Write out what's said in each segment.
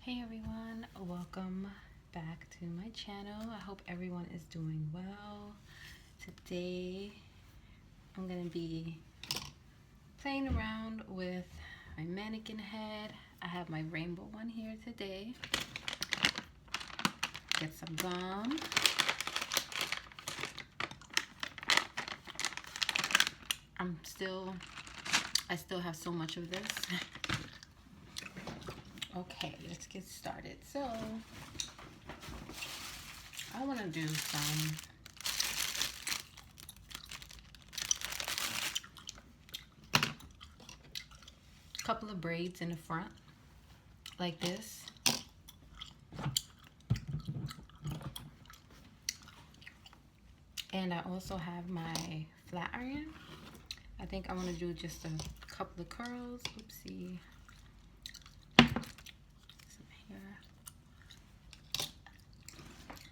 Hey everyone, welcome back to my channel. I hope everyone is doing well. Today I'm going to be playing around with my mannequin head. I have my rainbow one here today. Get some gum. I still have so much of this. Okay, let's get started. So, I want to do some couple of braids in the front, like this. And I also have my flat iron. I think I want to do just a couple of curls. Oopsie.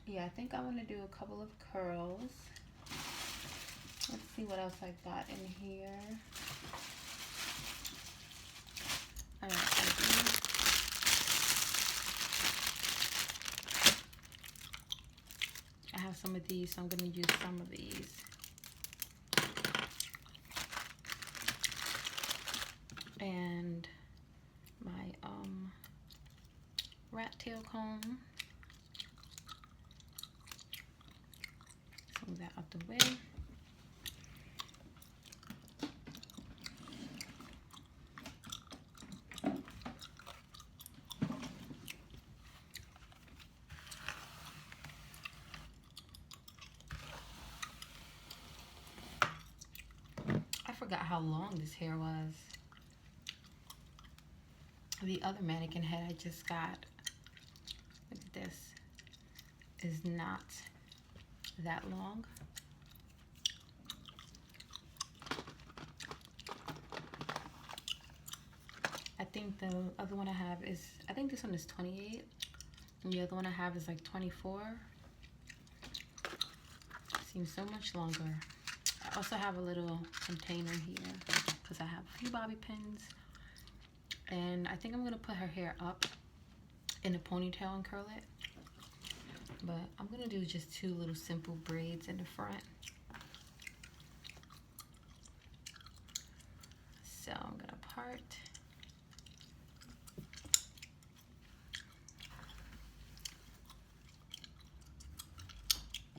Yeah, I think I want to do a couple of curls. Let's see what else I got in here. Alright, I have some of these, so I'm going to use some of these. And my rat tail comb. Move that out the way. I forgot how long this hair was. The other mannequin head I just got, look at this, is not that long. I think the other one I have is, I think this one is 28 and the other one I have is like 24. Seems so much longer. I also have a little container here because I have a few bobby pins, and I think I'm gonna put her hair up in a ponytail and curl it. But I'm gonna do just two little simple braids in the front. So I'm gonna part.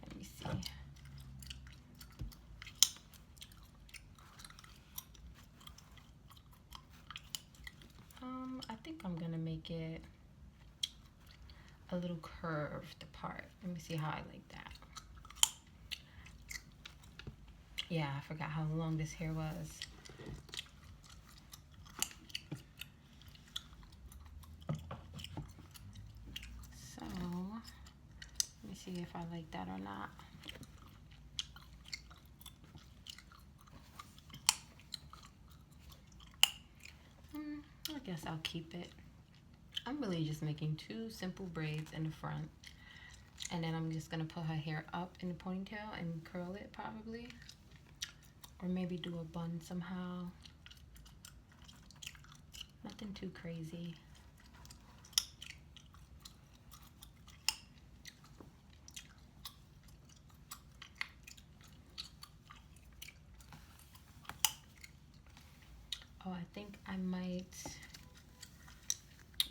Let me see. I think I'm gonna make it a little curved part. Let me see how I like that. Yeah, I forgot how long this hair was. So, let me see if I like that or not. I guess I'll keep it. I'm really just making two simple braids in the front, and then I'm just gonna put her hair up in the ponytail and curl it probably, or maybe do a bun somehow. Nothing too crazy. Oh, I think I might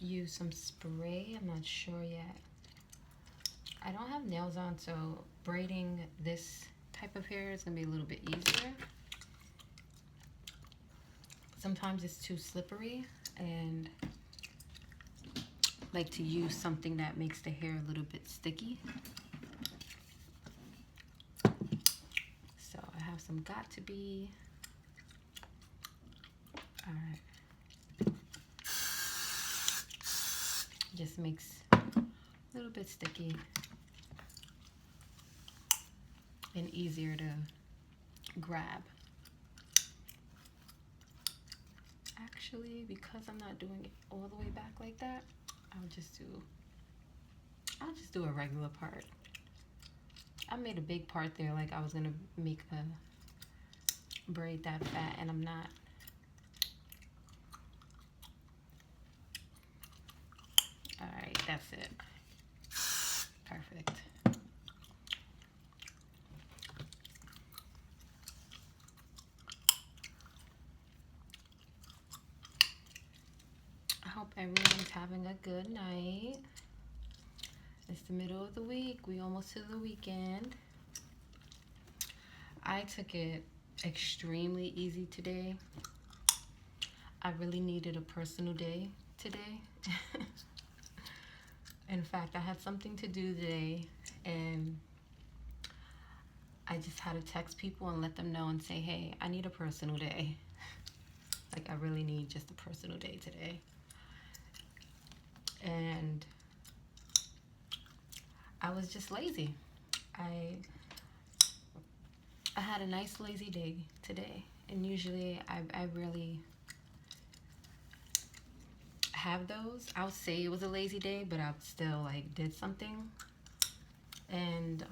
use some spray. I'm not sure yet. I don't have nails on, so braiding this type of hair is gonna be a little bit easier. Sometimes it's too slippery, and I like to use something that makes the hair a little bit sticky. So I have some Got To Be. All right. Just makes a little bit sticky and easier to grab. Actually, because I'm not doing it all the way back like that, I'll just do a regular part. I made a big part there, like I was gonna make a braid that fat, and I'm not. All right. That's it. Perfect. I hope everyone's having a good night. It's the middle of the week. We almost to the weekend. I took it extremely easy today. I really needed a personal day today. In fact, I had something to do today, and I just had to text people and let them know and say, hey, I need a personal day. Like, I really need just a personal day today. And I was just lazy. I had a nice lazy day today, and usually I really have those. I'll say it was a lazy day, but I still like did something. And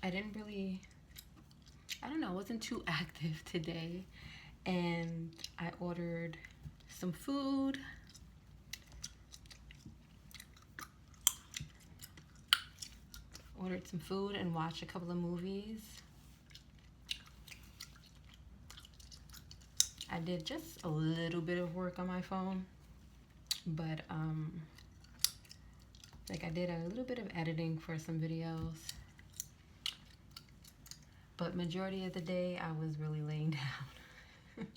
I didn't really, I don't know, I wasn't too active today. And I ordered some food. Ordered some food and watched a couple of movies. I did just a little bit of work on my phone, but like I did a little bit of editing for some videos. But majority of the day I was really laying down.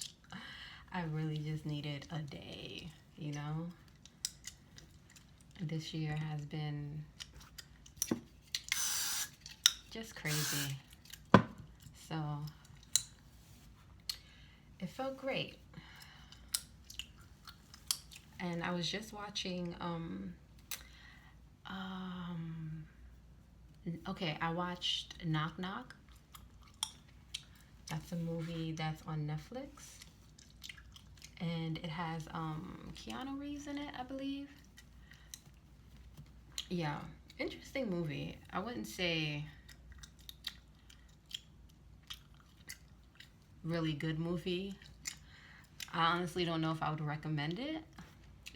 I really just needed a day, you know? This year has been just crazy. So it felt great. And I was just watching okay, I watched Knock Knock. That's a movie that's on Netflix. And it has Keanu Reeves in it, I believe. Yeah, interesting movie. I wouldn't say really good movie. I honestly don't know if I would recommend it.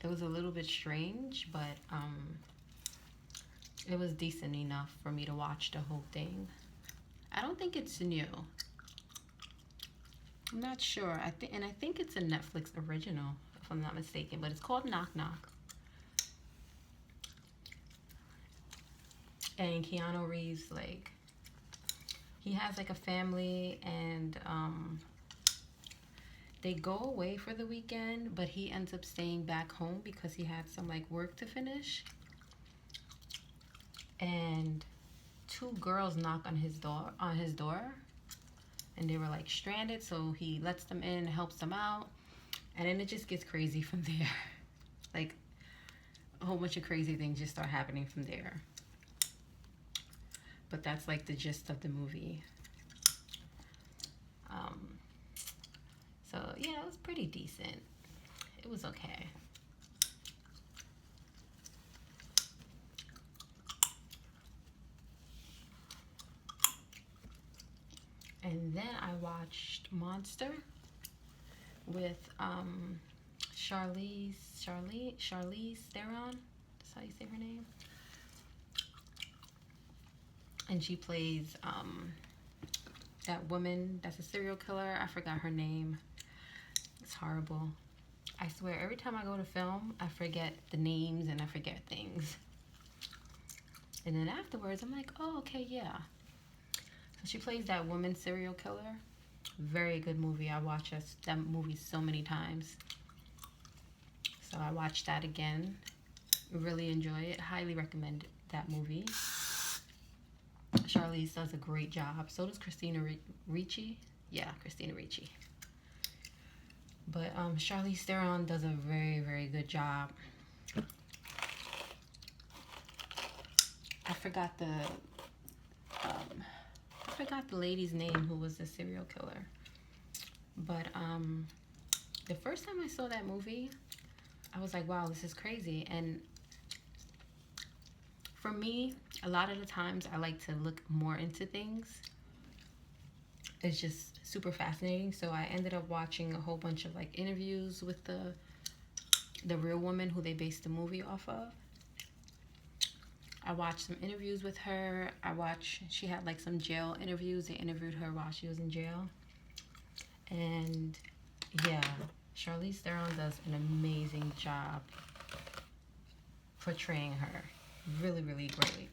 It was a little bit strange, but it was decent enough for me to watch the whole thing. I don't think it's new. I'm not sure. I think it's a Netflix original, if I'm not mistaken, but it's called Knock Knock. And Keanu Reeves, like, he has like a family, and they go away for the weekend, but he ends up staying back home because he had some like work to finish. And two girls knock on his door, and they were like stranded, so he lets them in, helps them out, and then it just gets crazy from there. Like, a whole bunch of crazy things just start happening from there. But that's like the gist of the movie. So yeah, it was pretty decent. It was okay. And then I watched Monster with Charlize Theron. That's how you say her name. And she plays that woman that's a serial killer. I forgot her name. It's horrible. I swear, every time I go to film, I forget the names and I forget things. And then afterwards, I'm like, oh, okay, yeah. So she plays that woman serial killer. Very good movie. I watched that movie so many times. So I watched that again. Really enjoy it. Highly recommend that movie. Charlize does a great job. So does Christina Ricci. Yeah, Christina Ricci. But Charlize Theron does a very, very good job. I forgot the lady's name who was the serial killer. But the first time I saw that movie, I was like, wow, this is crazy. And for me, a lot of the times I like to look more into things. It's just super fascinating. So I ended up watching a whole bunch of like interviews with the real woman who they based the movie off of. I watched some interviews with her. She had like some jail interviews. They interviewed her while she was in jail. And yeah, Charlize Theron does an amazing job portraying her. Really, really great.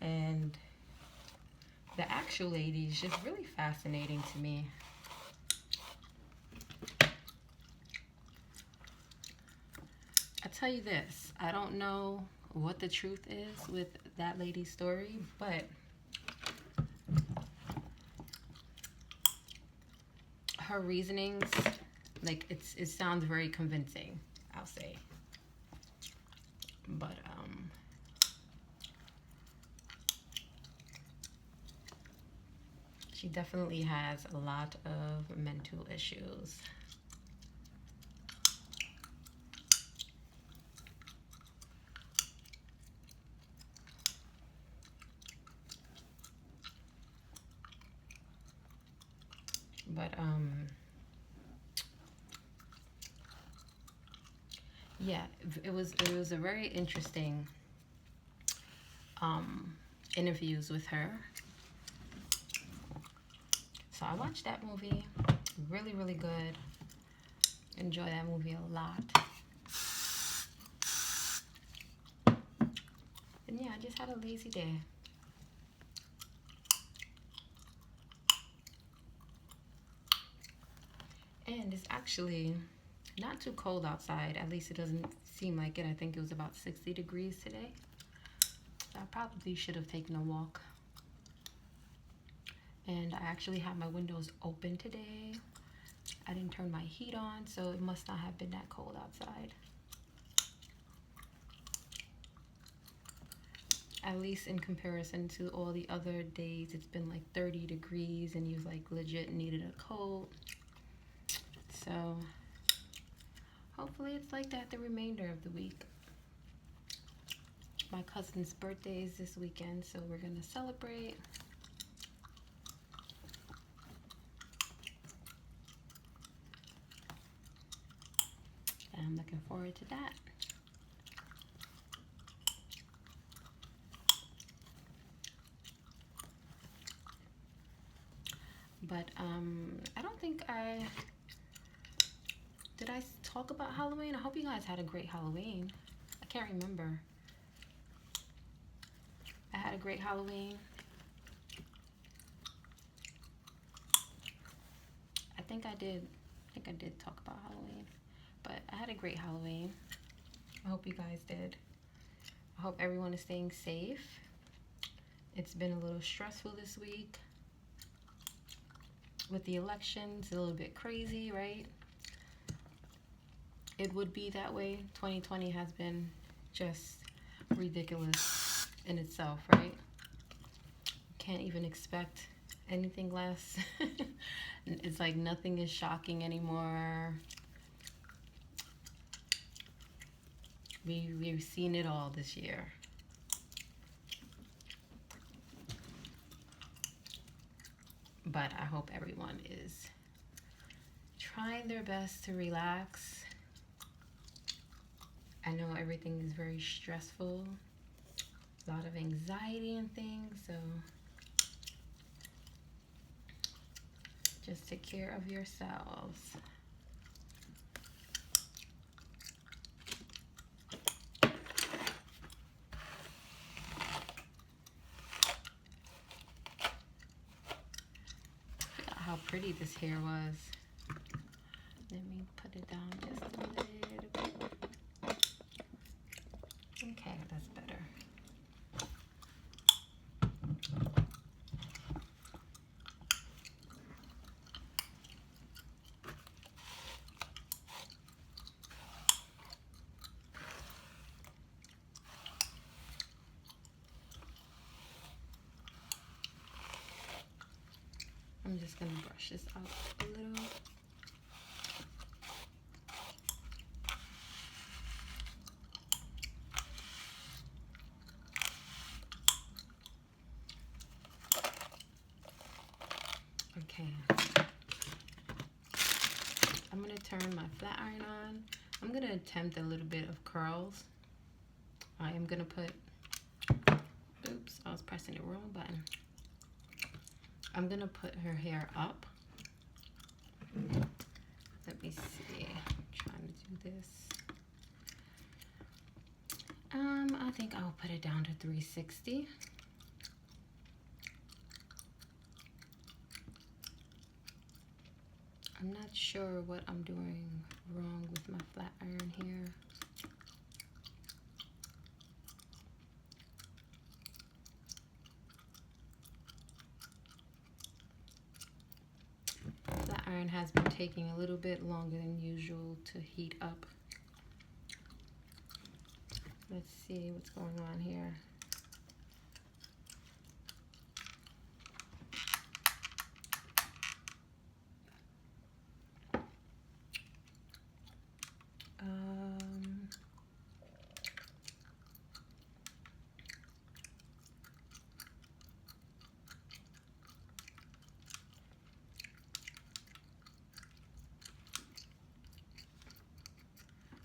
And the actual lady is just really fascinating to me. I tell you this, I don't know what the truth is with that lady's story, but her reasonings, like it sounds very convincing, I'll say. But she definitely has a lot of mental issues. But yeah, it was a very interesting interviews with her. So I watched that movie. Really, really good. Enjoy that movie a lot. And yeah, I just had a lazy day. And it's actually not too cold outside. At least it doesn't seem like it. I think it was about 60 degrees today. So I probably should have taken a walk. And I actually had my windows open today. I didn't turn my heat on, so it must not have been that cold outside. At least in comparison to all the other days, it's been like 30 degrees and you've like legit needed a coat. So hopefully it's like that the remainder of the week. My cousin's birthday is this weekend, so we're gonna celebrate. And I'm looking forward to that. But I don't think did I talk about Halloween? I hope you guys had a great Halloween. I can't remember. I had a great Halloween. I think I did talk about Halloween. But I had a great Halloween. I hope you guys did. I hope everyone is staying safe. It's been a little stressful this week. With the elections, a little bit crazy, right? It would be that way. 2020 has been just ridiculous in itself, right? Can't even expect anything less. It's like nothing is shocking anymore. We've seen it all this year. But I hope everyone is trying their best to relax. I know everything is very stressful, a lot of anxiety and things, so just take care of yourselves. Forgot how pretty this hair was. Let me put it down just a little bit. Okay, that's better. I'm just gonna brush this out a little. Okay. I'm gonna turn my flat iron on. I'm gonna attempt a little bit of curls. I am gonna put, oops, I was pressing the wrong button. I'm gonna put her hair up. Let me see, I'm trying to do this. I think I'll put it down to 360. I'm not sure what I'm doing wrong with my flat iron here. Flat iron has been taking a little bit longer than usual to heat up. Let's see what's going on here.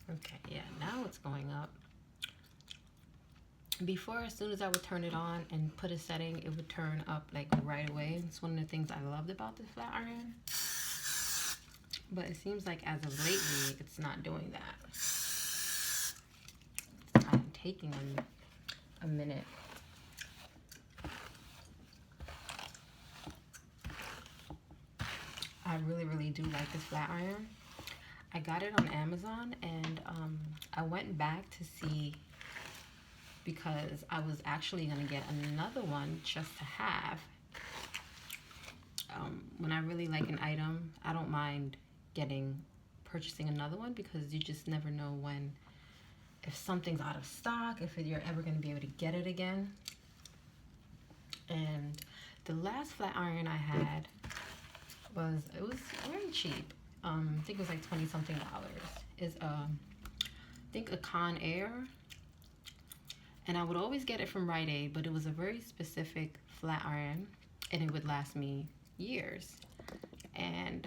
Okay, yeah, now it's going up. Before, as soon as I would turn it on and put a setting, it would turn up like right away. It's one of the things I loved about the flat iron. But it seems like as of lately, it's not doing that. It's kind of taking a minute. I really do like this flat iron. I got it on Amazon, and I went back to see, because I was actually going to get another one just to have. When I really like an item, I don't mind purchasing another one, because you just never know when, if something's out of stock, if you're ever going to be able to get it again. And the last flat iron I had was very cheap. I think it was like $20-something. Is I think a Con Air, and I would always get it from Rite Aid, but it was a very specific flat iron, and it would last me years. And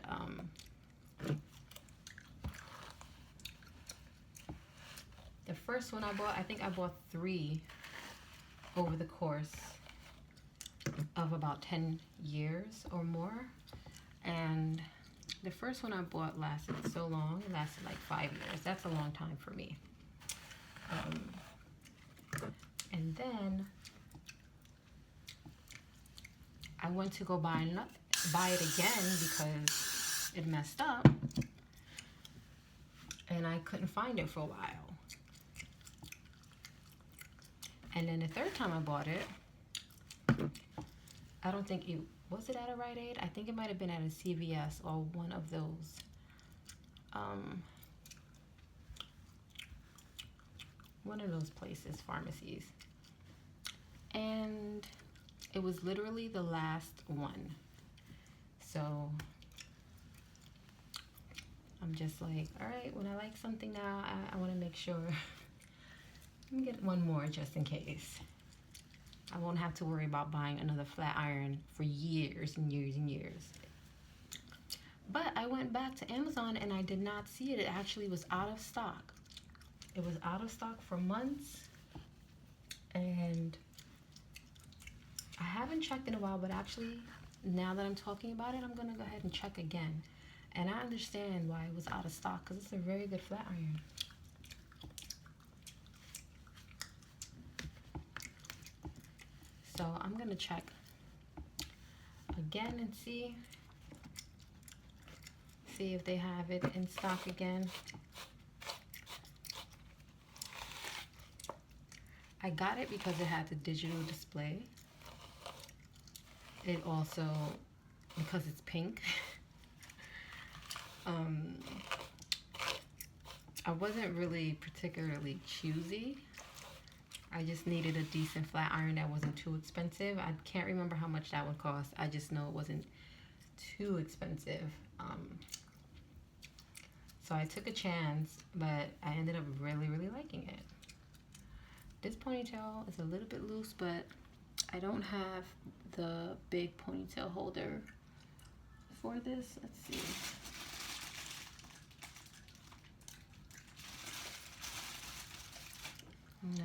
the first one I bought, I think I bought 3 over the course of about 10 years or more, and the first one I bought lasted so long. It lasted like 5 years. That's a long time for me. And then I went to go buy it again because it messed up, and I couldn't find it for a while. And then the third time I bought it, I don't think was it at a Rite Aid? I think it might have been at a CVS or one of those places, pharmacies. And it was literally the last one. So I'm just like, all right, when I like something now, I want to make sure let me get one more just in case. I won't have to worry about buying another flat iron for years and years and years. But I went back to Amazon and I did not see it. It actually was out of stock. It was out of stock for months. And I haven't checked in a while, but actually, now that I'm talking about it, I'm going to go ahead and check again. And I understand why it was out of stock, because it's a very good flat iron. So I'm going to check again and see if they have it in stock again. I got it because it had the digital display. It also, because it's pink, I wasn't really particularly choosy. I just needed a decent flat iron that wasn't too expensive. I can't remember how much that would cost. I just know it wasn't too expensive. So I took a chance, but I ended up really liking it. This ponytail is a little bit loose, but I don't have the big ponytail holder for this. Let's see. No.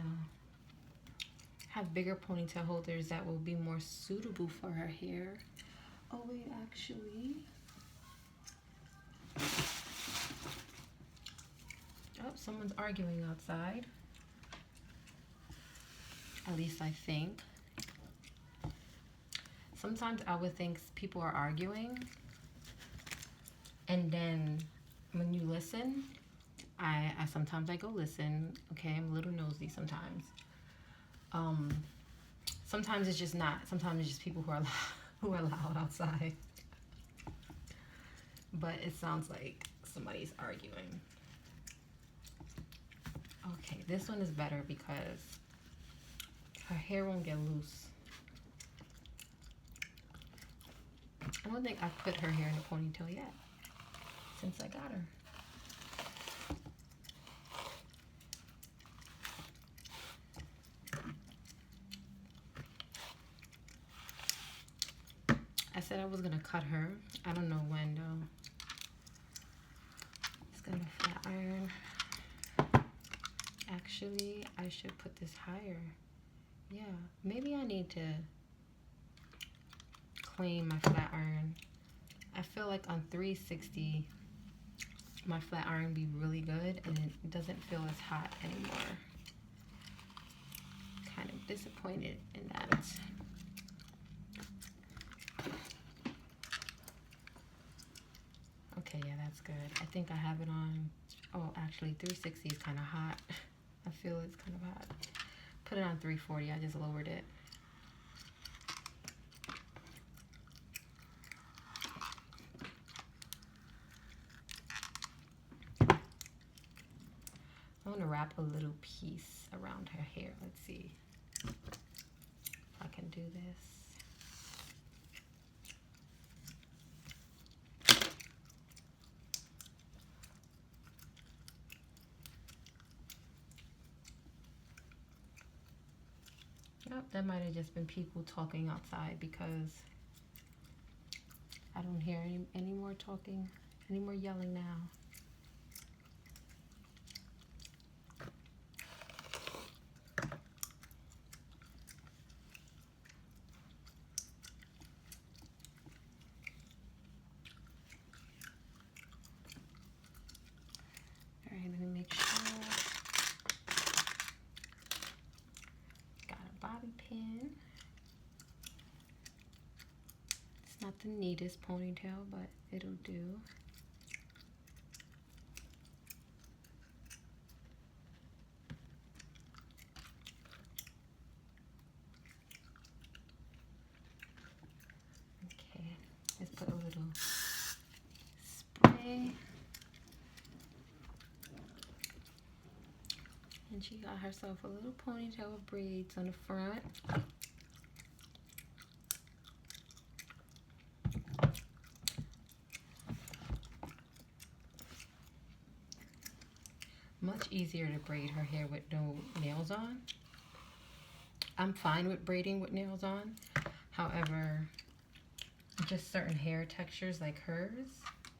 Have bigger ponytail holders that will be more suitable for her hair. Oh wait, actually. Oh, someone's arguing outside. At least I think. Sometimes I would think people are arguing, and then when you listen, I sometimes I go listen. Okay, I'm a little nosy sometimes. Sometimes it's just not. Sometimes it's just people who are loud outside. But it sounds like somebody's arguing. Okay, this one is better because her hair won't get loose. I don't think I've put her hair in a ponytail yet since I got her. I said I was gonna cut her. I don't know when though. It's gonna flat iron. Actually, I should put this higher. Yeah, maybe I need to clean my flat iron. I feel like on 360, my flat iron be really good and it doesn't feel as hot anymore. Kind of disappointed in that. Okay, yeah, that's good. I think I have it on, oh, actually 360 is kind of hot. I feel it's kind of hot. Put it on 340, I just lowered it. I want to wrap a little piece around her hair. Let's see if I can do this. Yep, that might have just been people talking outside because I don't hear any more talking, any more yelling now. All right, let me make sure. Got a bobby pin. It's not the neatest ponytail, but it'll do. Okay, let's put a little spray. And she got herself a little ponytail with braids on the front. Much easier to braid her hair with no nails on. I'm fine with braiding with nails on. However, just certain hair textures like hers,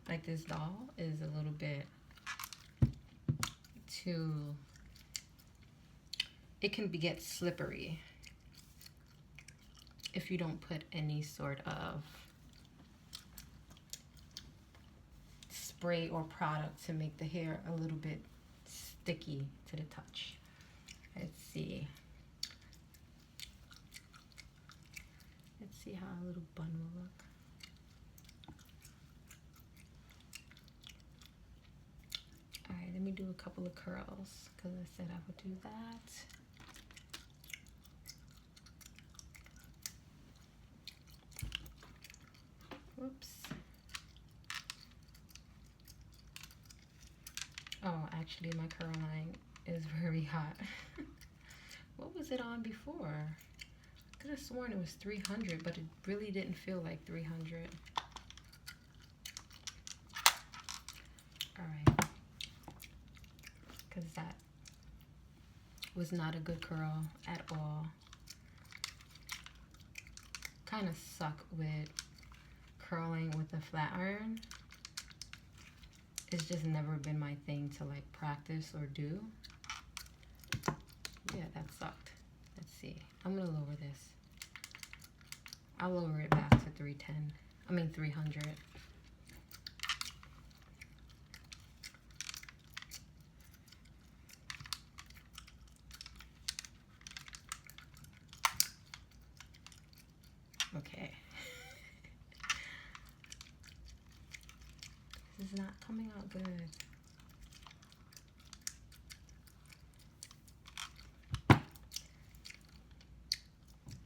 like this doll, is a little bit too, it can get slippery if you don't put any sort of spray or product to make the hair a little bit sticky to the touch. Let's see. Let's see how a little bun will look. All right, let me do a couple of curls because I said I would do that. Whoops. Oh, actually my curl line is very hot. What was it on before? I could have sworn it was 300, but it really didn't feel like 300. All right. Because that was not a good curl at all. Kind of suck with curling with a flat iron. It's just never been my thing to like practice or do. Yeah, that sucked. Let's see. I'm gonna lower this. I'll lower it back to 310. I mean 300. Okay. This is not coming out good.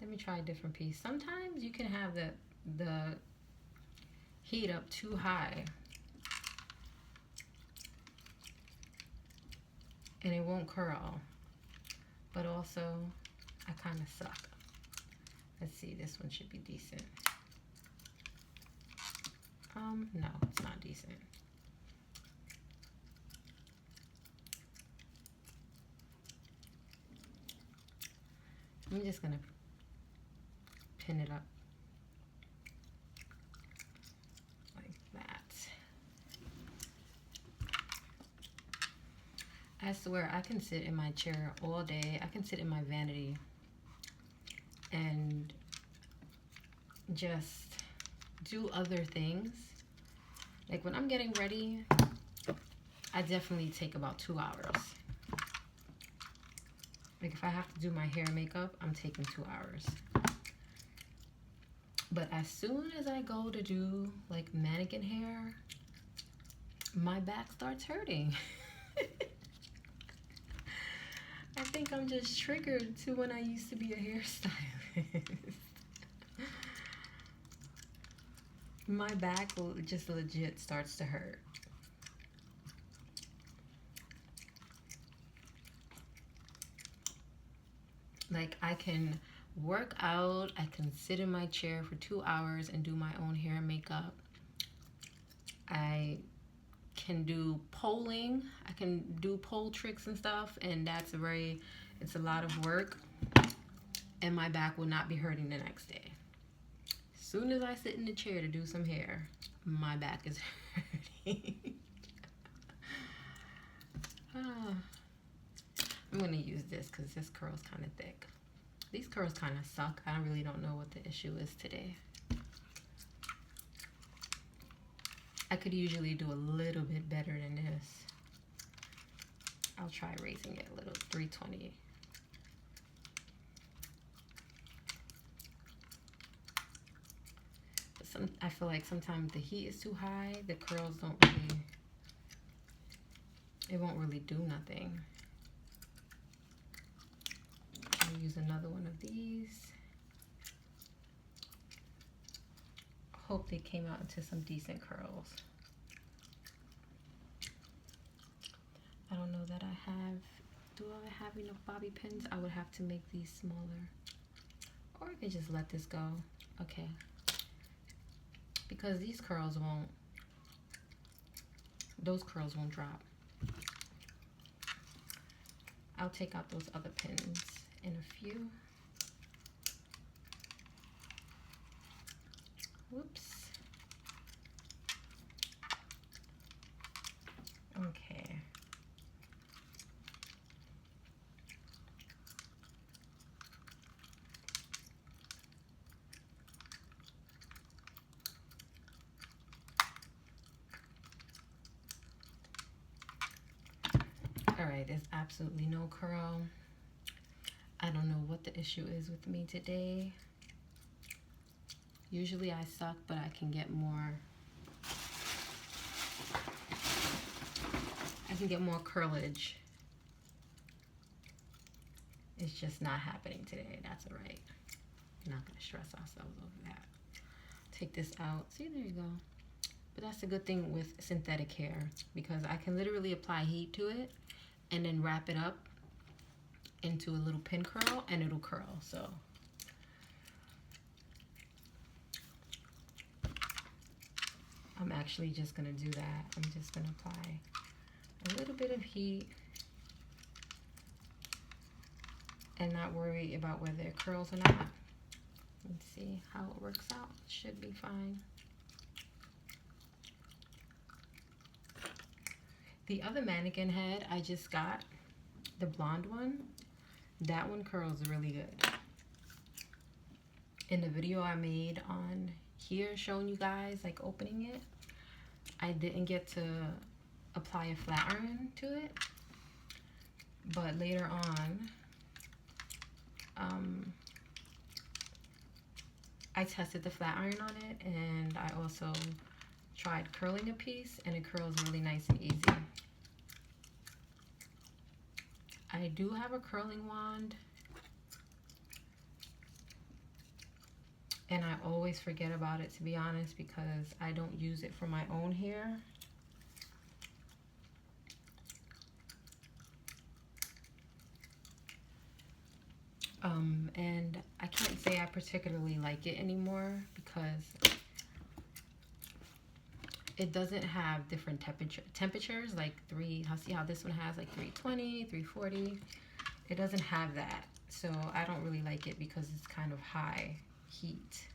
Let me try a different piece. Sometimes you can have the heat up too high and it won't curl, but also I kind of suck. Let's see, this one should be decent. No, it's not decent. I'm just gonna pin it up like that. I swear I can sit in my chair all day. I can sit in my vanity and just do other things. Like when I'm getting ready, I definitely take about 2 hours. Like if I have to do my hair and makeup, I'm taking 2 hours. But as soon as I go to do like mannequin hair, my back starts hurting. I think I'm just triggered to when I used to be a hairstylist. My back just legit starts to hurt. Like I can work out, I can sit in my chair for 2 hours and do my own hair and makeup. I can do polling, I can do pole tricks and stuff, and that's it's a lot of work, and my back will not be hurting the next day. As soon as I sit in the chair to do some hair, my back is hurting. I'm gonna use this because this curl's kind of thick. These curls kind of suck. I really don't know what the issue is today. I could usually do a little bit better than this. I'll try raising it a little, 320. I feel like sometimes the heat is too high. The curls don't really, it won't really do nothing. I'll use another one of these. Hope they came out into some decent curls. I don't know that I have, do I have enough bobby pins? I would have to make these smaller. Or I could just let this go. Okay. Because these curls won't, those curls won't drop. I'll take out those other pins in a few. Whoops. Okay. All right, there's absolutely no curl. I don't know what the issue is with me today. Usually I suck, but I can get more. I can get more curlage. It's just not happening today. That's all right. We're not gonna stress ourselves over that. Take this out. See, there you go. But that's the good thing with synthetic hair, because I can literally apply heat to it and then wrap it up into a little pin curl and it'll curl. So I'm actually just gonna do that. I'm just gonna apply a little bit of heat and not worry about whether it curls or not. Let's see how it works out. It should be fine. The other mannequin head I just got, the blonde one, that one curls really good. In the video I made on here showing you guys like opening it, I didn't get to apply a flat iron to it, but later on I tested the flat iron on it, and I also tried curling a piece, and it curls really nice and easy. I do have a curling wand, and I always forget about it, to be honest, because I don't use it for my own hair. And I can't say I particularly like it anymore because it doesn't have different temperatures, like see how this one has like 320, 340. It doesn't have that, so I don't really like it because it's kind of high heat.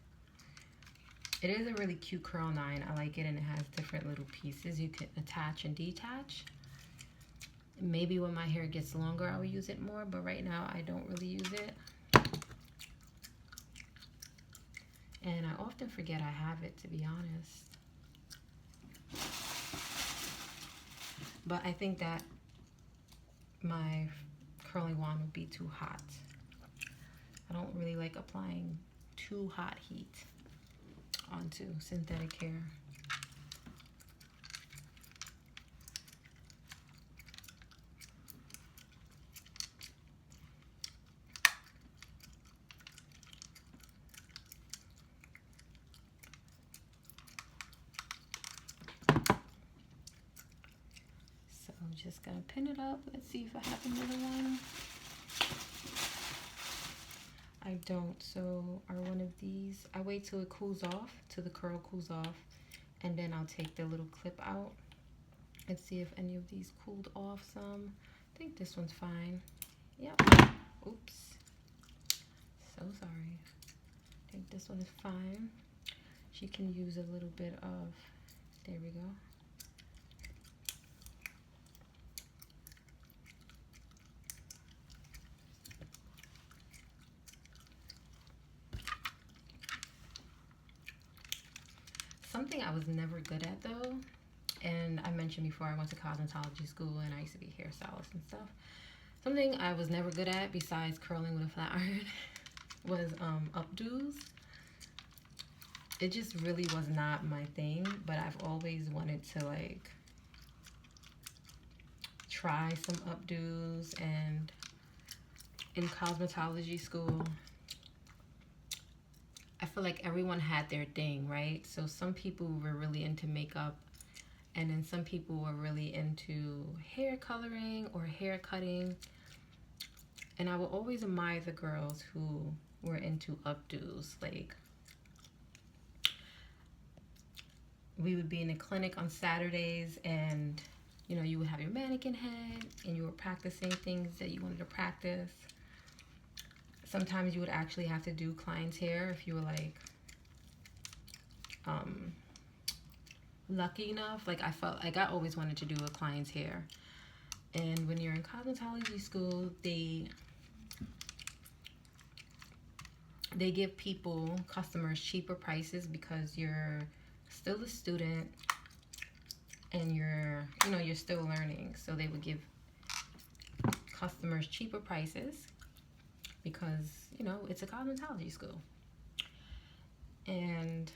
It is a really cute curl nine. I like it, and it has different little pieces you can attach and detach. Maybe when my hair gets longer I will use it more, but right now I don't really use it. And I often forget I have it, to be honest. But I think that my curling wand would be too hot. I don't really like applying too hot heat onto synthetic hair. Just gonna pin it up. Let's see if I have another one. I don't. So are one of these, I wait till it cools off, till the curl cools off, and then I'll take the little clip out and see if any of these cooled off some. I think this one's fine. Yep. Oops. So sorry. I think this one is fine. She can use a little bit of, there we go. Something I was never good at though, and I mentioned before I went to cosmetology school and I used to be a hairstylist and stuff. Something I was never good at besides curling with a flat iron was updos. It just really was not my thing, but I've always wanted to like try some updos. And in cosmetology school, I feel like everyone had their thing, right? So some people were really into makeup, and then some people were really into hair coloring or hair cutting. And I will always admire the girls who were into updos. Like, we would be in a clinic on Saturdays, and you know, you would have your mannequin head and you were practicing things that you wanted to practice. Sometimes you would actually have to do clients' hair if you were like lucky enough. Like I felt like I always wanted to do a client's hair. And when you're in cosmetology school, they give people, customers, cheaper prices because you're still a student and you're still learning. So they would give customers cheaper prices because, you know, it's a cosmetology school. And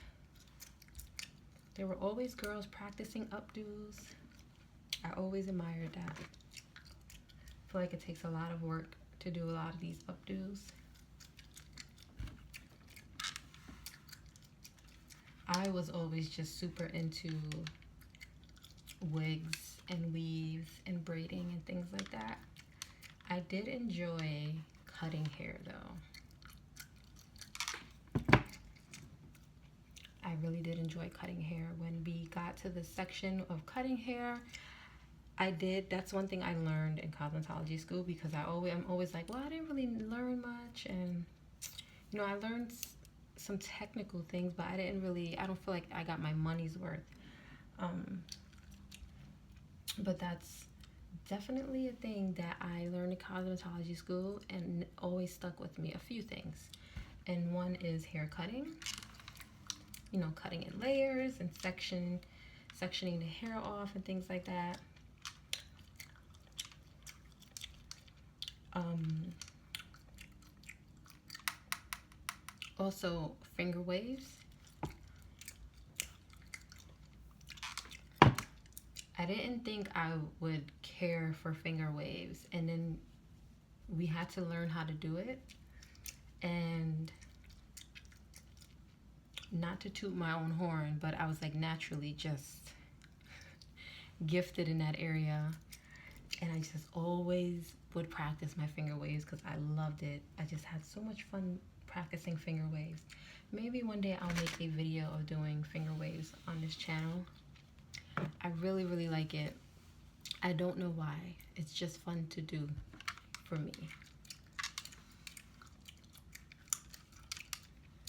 there were always girls practicing updos. I always admired that. I feel like it takes a lot of work to do a lot of these updos. I was always just super into wigs and weaves and braiding and things like that. I did enjoy cutting hair though. I really did enjoy cutting hair. When we got to the section of cutting hair, that's one thing I learned in cosmetology school, because I'm always like, well, I didn't really learn much. And you know, I learned some technical things, but I don't feel like I got my money's worth. But that's definitely a thing that I learned in cosmetology school and always stuck with me. A few things. And one is hair cutting. You know, cutting in layers and sectioning the hair off and things like that. Also, finger waves. I didn't think I would care for finger waves, and then we had to learn how to do it. And not to toot my own horn, but I was like naturally just gifted in that area, and I just always would practice my finger waves because I loved it. I just had so much fun practicing finger waves. Maybe one day I'll make a video of doing finger waves on this channel. I really, really like it. I don't know why. It's just fun to do for me.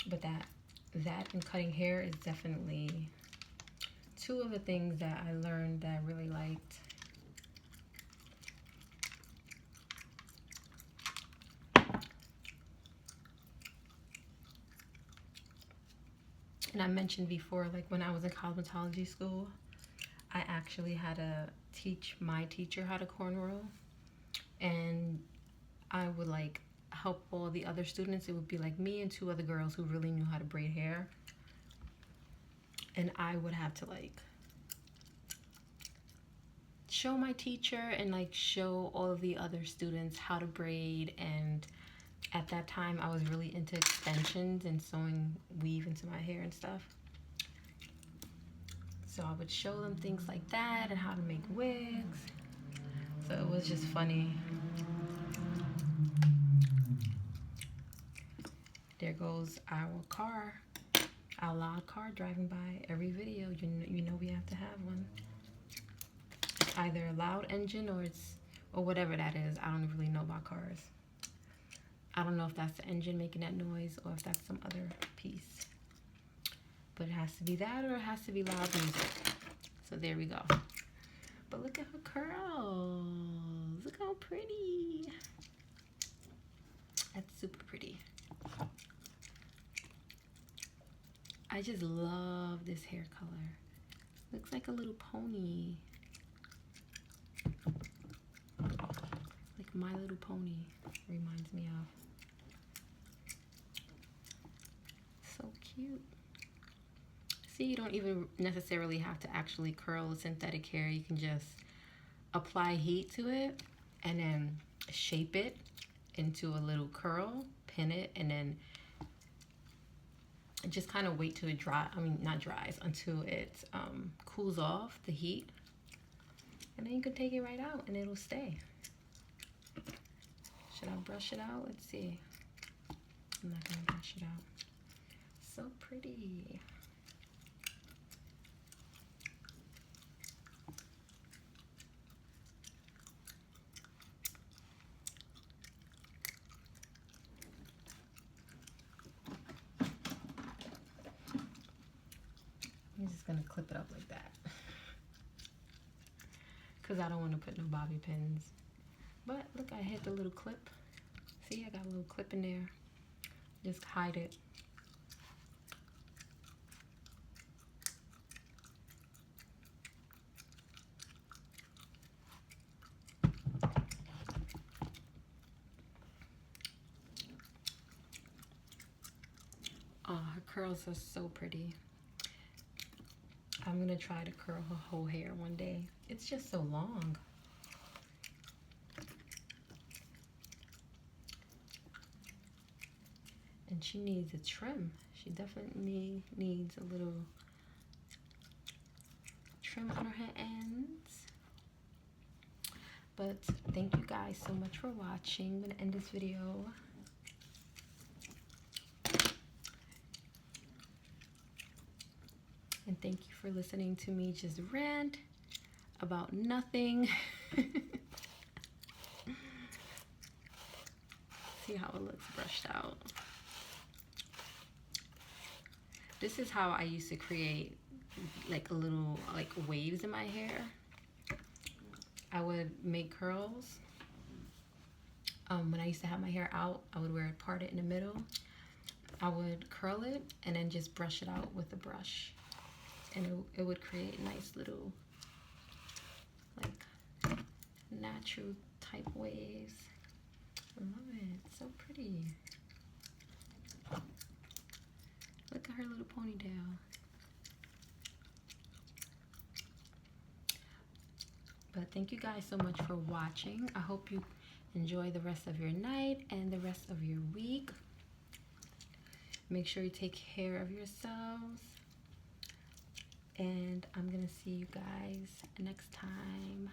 But that and cutting hair is definitely two of the things that I learned that I really liked. And I mentioned before, like when I was in cosmetology school, I actually had to teach my teacher how to cornrow, and I would like help all the other students. It would be like me and two other girls who really knew how to braid hair, and I would have to like show my teacher and like show all of the other students how to braid. And at that time I was really into extensions and sewing weave into my hair and stuff. So I would show them things like that and how to make wigs. So it was just funny. There goes our car, our loud car driving by every video. You know we have to have one. It's either a loud engine or whatever that is. I don't really know about cars. I don't know if that's the engine making that noise or if that's some other piece. But it has to be that, or it has to be loud music. So there we go. But look at her curls. Look how pretty. That's super pretty. I just love this hair color. Looks like a little pony. Like My Little Pony reminds me of. So cute. See, you don't even necessarily have to actually curl synthetic hair. You can just apply heat to it and then shape it into a little curl, pin it, and then just kind of wait till it not dries, until it cools off the heat. And then you can take it right out and it'll stay. Should I brush it out? Let's see. I'm not gonna brush it out. So pretty. I'm just gonna clip it up like that because I don't want to put no bobby pins. But look, I hit the little clip. See, I got a little clip in there. Just hide it. Oh, her curls are so pretty. I'm gonna try to curl her whole hair one day. It's just so long. And she needs a trim. She definitely needs a little trim on her ends. But thank you guys so much for watching. I'm gonna end this video. And thank you for listening to me just rant about nothing. See how it looks brushed out. This is how I used to create like a little waves in my hair. I would make curls. When I used to have my hair out, I would wear it parted in the middle. I would curl it and then just brush it out with a brush. And it would create nice little, like, natural type waves. I love it. It's so pretty. Look at her little ponytail. But thank you guys so much for watching. I hope you enjoy the rest of your night and the rest of your week. Make sure you take care of yourselves. And I'm gonna see you guys next time.